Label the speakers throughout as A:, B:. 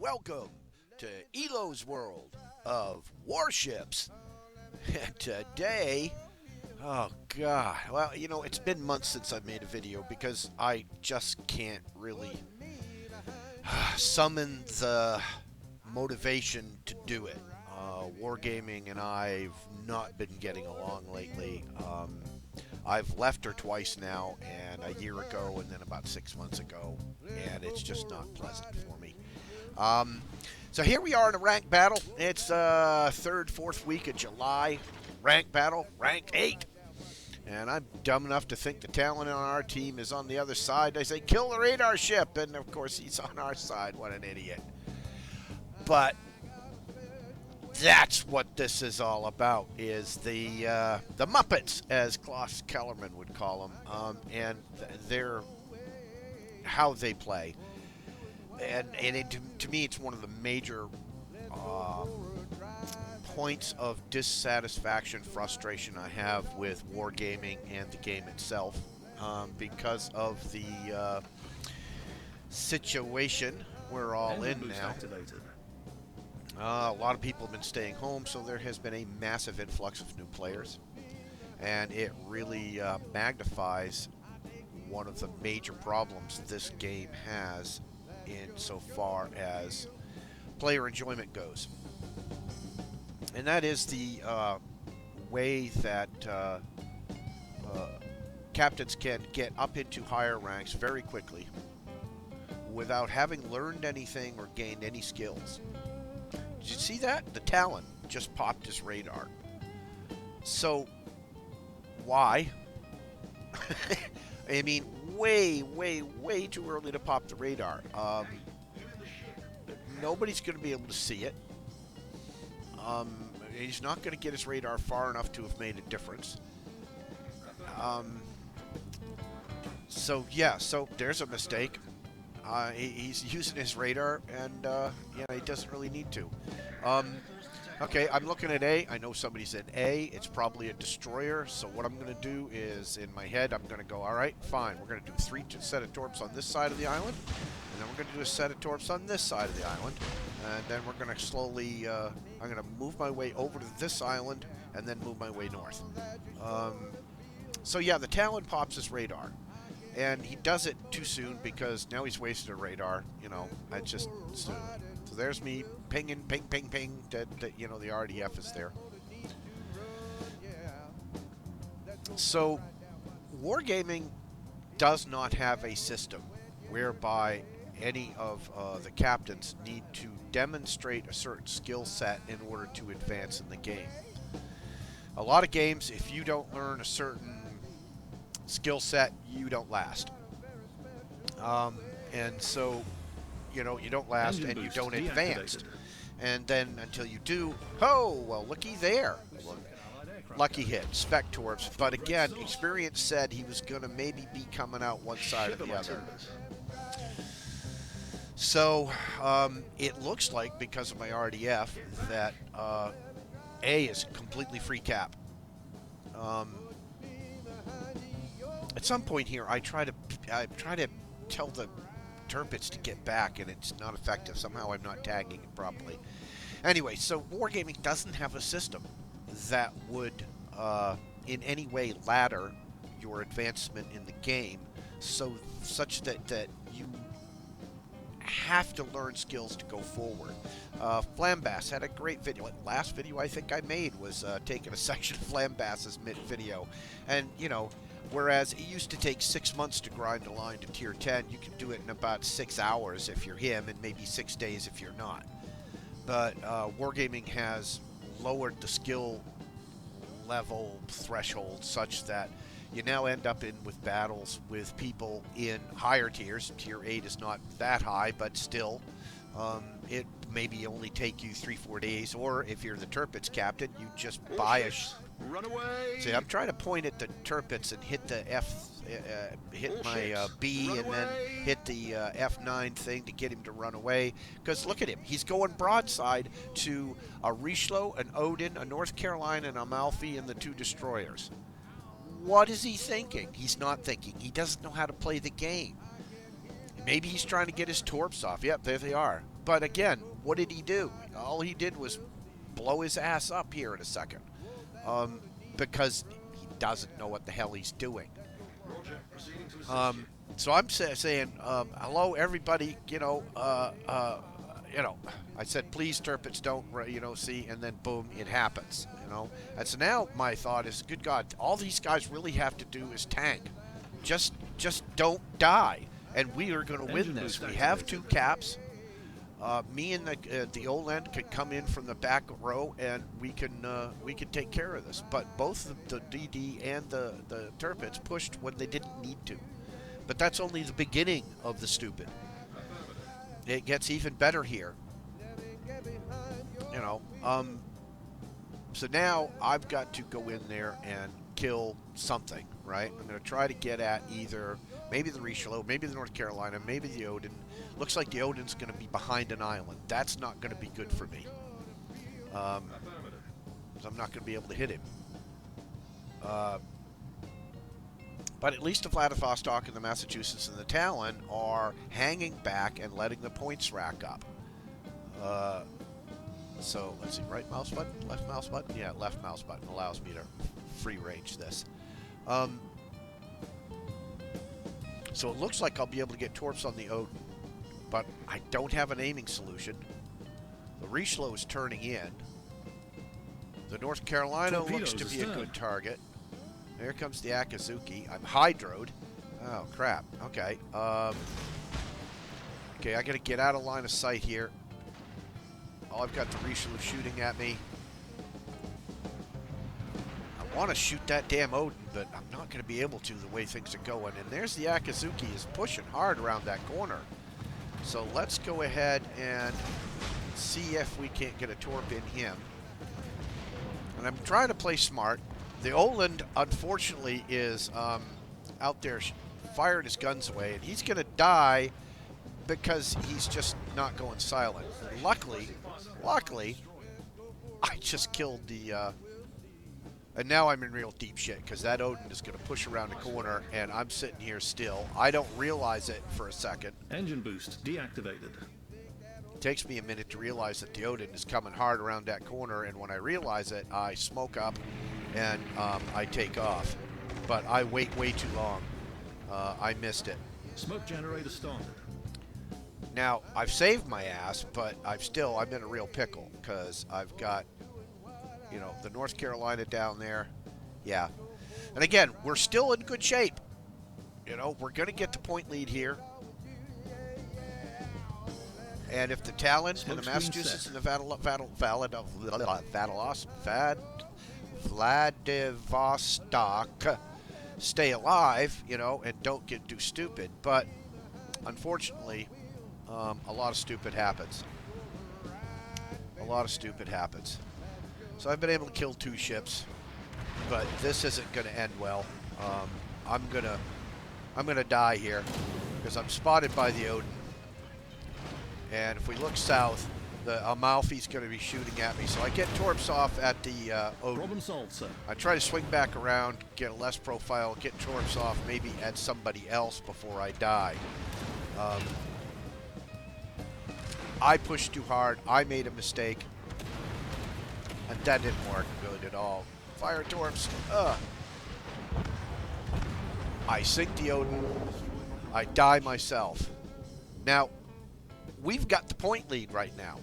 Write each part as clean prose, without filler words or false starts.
A: welcome to Elo's world of Warships. And today, oh god, well, it's been months since I've made a video because I just can't really summon the motivation to do it. Wargaming and I've not been getting along lately. I've left her twice now, and a year ago, and then about 6 months ago, and it's just not pleasant for me. So here we are in a ranked battle. It's third, fourth week of July. Ranked battle, rank 8. And I'm dumb enough to think the talent on our team is on the other side. I say, kill the radar ship, and of course he's on our side. What an idiot. But that's what this is all about, is the Muppets, as Klaus Kellerman would call them, and how they play. And to me, it's one of the major points of dissatisfaction, frustration I have with wargaming and the game itself, because of the situation we're all in now. A lot of people have been staying home, so there has been a massive influx of new players, and it really magnifies one of the major problems this game has insofar as player enjoyment goes. And that is the way that captains can get up into higher ranks very quickly without having learned anything or gained any skills. Did you see that? The Talon just popped his radar. So, why? I mean, way too early to pop the radar. Nobody's going to be able to see it. He's not going to get his radar far enough to have made a difference. So there's a mistake. He's using his radar, and he doesn't really need to. Okay, I'm looking at A. I know somebody's in A. It's probably a destroyer. So what I'm going to do is, in my head, I'm going to go, all right, fine. We're going to do 3 set of torps on this side of the island, and then we're going to do a set of torps on this side of the island, and then we're going to slowly, I'm going to move my way over to this island, and then move my way north. So yeah, the Talon pops his radar. And he does it too soon because now he's wasted a radar. I just so there's me pinging, ping. That the RDF is there. So wargaming does not have a system whereby any of the captains need to demonstrate a certain skill set in order to advance in the game. A lot of games, if you don't learn a certain skill set, you don't last. And so, you don't last and you don't advance. And then until you do, well, looky there. Lucky hit, spec torps. But again, experience said he was going to maybe be coming out one side or the other. So, it looks like, because of my RDF, that A is completely free cap. At some point here, I try to tell the Turpits to get back, and it's not effective. Somehow I'm not tagging it properly. Anyway, so wargaming doesn't have a system that would in any way ladder your advancement in the game, such that you have to learn skills to go forward. Flambass had a great video. Last video I think I made was taking a section of Flambass's video, and whereas it used to take 6 months to grind a line to tier 10, you can do it in about 6 hours if you're him, and maybe 6 days if you're not. But wargaming has lowered the skill level threshold such that you now end up with battles with people in higher tiers. Tier 8 is not that high, but still, it maybe only take you 3-4 days, or if you're the Turpits captain, you just buy a...
B: Run away!
A: See, I'm trying to point at the Turpits and hit the hit my B, and then hit the F9 thing to get him to run away. Because look at him. He's going broadside to a Richelieu, an Odin, a North Carolina, an Amalfi, and the 2 destroyers. What is he thinking? He's not thinking. He doesn't know how to play the game. Maybe he's trying to get his torps off. Yep, there they are. But again, what did he do? All he did was blow his ass up here in a second. Because he doesn't know what the hell he's doing. So I'm saying, hello, everybody. I said, please, Turpits, don't, see, and then boom, it happens. And so now my thought is, good God, all these guys really have to do is tank. Just don't die, and we are going to win this. We have 2 caps. Me and the old end can come in from the back row, and we can take care of this. But both the DD and the Turpits pushed when they didn't need to. But that's only the beginning of the stupid. It gets even better here. So now I've got to go in there and kill something, right? I'm going to try to get at either maybe the Richelieu, maybe the North Carolina, maybe the Odin. Looks like the Odin's going to be behind an island. That's not going to be good for me. So I'm not going to be able to hit him. But at least the Vladivostok and the Massachusetts and the Talon are hanging back and letting the points rack up. So let's see, right mouse button, left mouse button? Yeah, left mouse button allows me to free range this. So it looks like I'll be able to get torps on the Odin, but I don't have an aiming solution. The Richelieu is turning in. The North Carolina looks to be a good target. Here comes the Akazuki. I'm hydroed. Oh, crap. Okay. Okay, I gotta get out of line of sight here. Oh, I've got the Richelieu shooting at me. I want to shoot that damn Odin, but I'm not going to be able to the way things are going. And there's the Akazuki is pushing hard around that corner. So let's go ahead and see if we can't get a torp in him. And I'm trying to play smart. The Oland, unfortunately, is out there firing his guns away, and he's going to die because he's just not going silent. Luckily, I just killed the... and now I'm in real deep shit, because that Odin is going to push around the corner, and I'm sitting here still. I don't realize it for a second.
B: Engine boost deactivated.
A: It takes me a minute to realize that the Odin is coming hard around that corner, and when I realize it, I smoke up, and I take off. But I wait way too long. I missed it.
B: Smoke generator started.
A: Now, I've saved my ass, but I'm in a real pickle, because I've got, the North Carolina down there. Yeah. And again, we're still in good shape. We're going to get the point lead here. And if the Talon and the Massachusetts and the Vladivostok stay alive, and don't get too stupid. But unfortunately, a lot of stupid happens. So I've been able to kill 2 ships, but this isn't going to end well. I'm gonna die here because I'm spotted by the Odin. And if we look south, the Amalfi's going to be shooting at me. So I get torps off at the Odin.
B: Problem solved, sir.
A: I try to swing back around, get a less profile, get torps off, maybe at somebody else before I die. I pushed too hard. I made a mistake. And that didn't work good at all. Fire torps. I sink the Odin. I die myself. Now, we've got the point lead right now.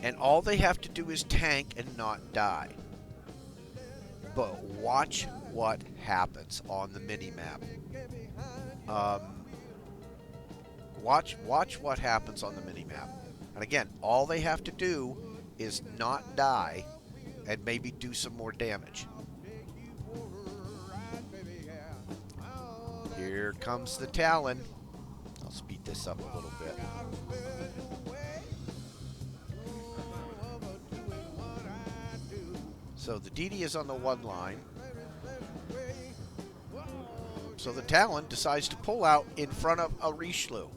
A: And all they have to do is tank and not die. But watch what happens on the mini-map. Watch what happens on the mini-map. And again, all they have to do is not die and maybe do some more damage. Here comes the Talon. I'll speed this up a little bit. So the DD is on the 1 line. So the Talon decides to pull out in front of a Richelieu.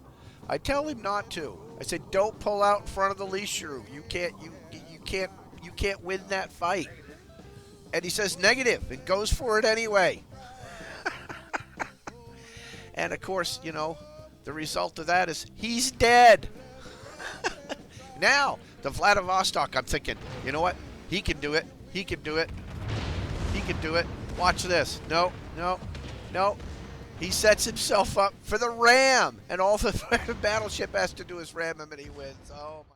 A: I tell him not to. I said, don't pull out in front of the Richelieu. You can't win that fight. And he says negative and goes for it anyway. And of course, The result of that is he's dead. Now, the Vladivostok, I'm thinking, you know what? He can do it. He can do it. He can do it. Watch this. No, no, no. He sets himself up for the ram, and all the battleship has to do is ram him, and he wins. Oh, my.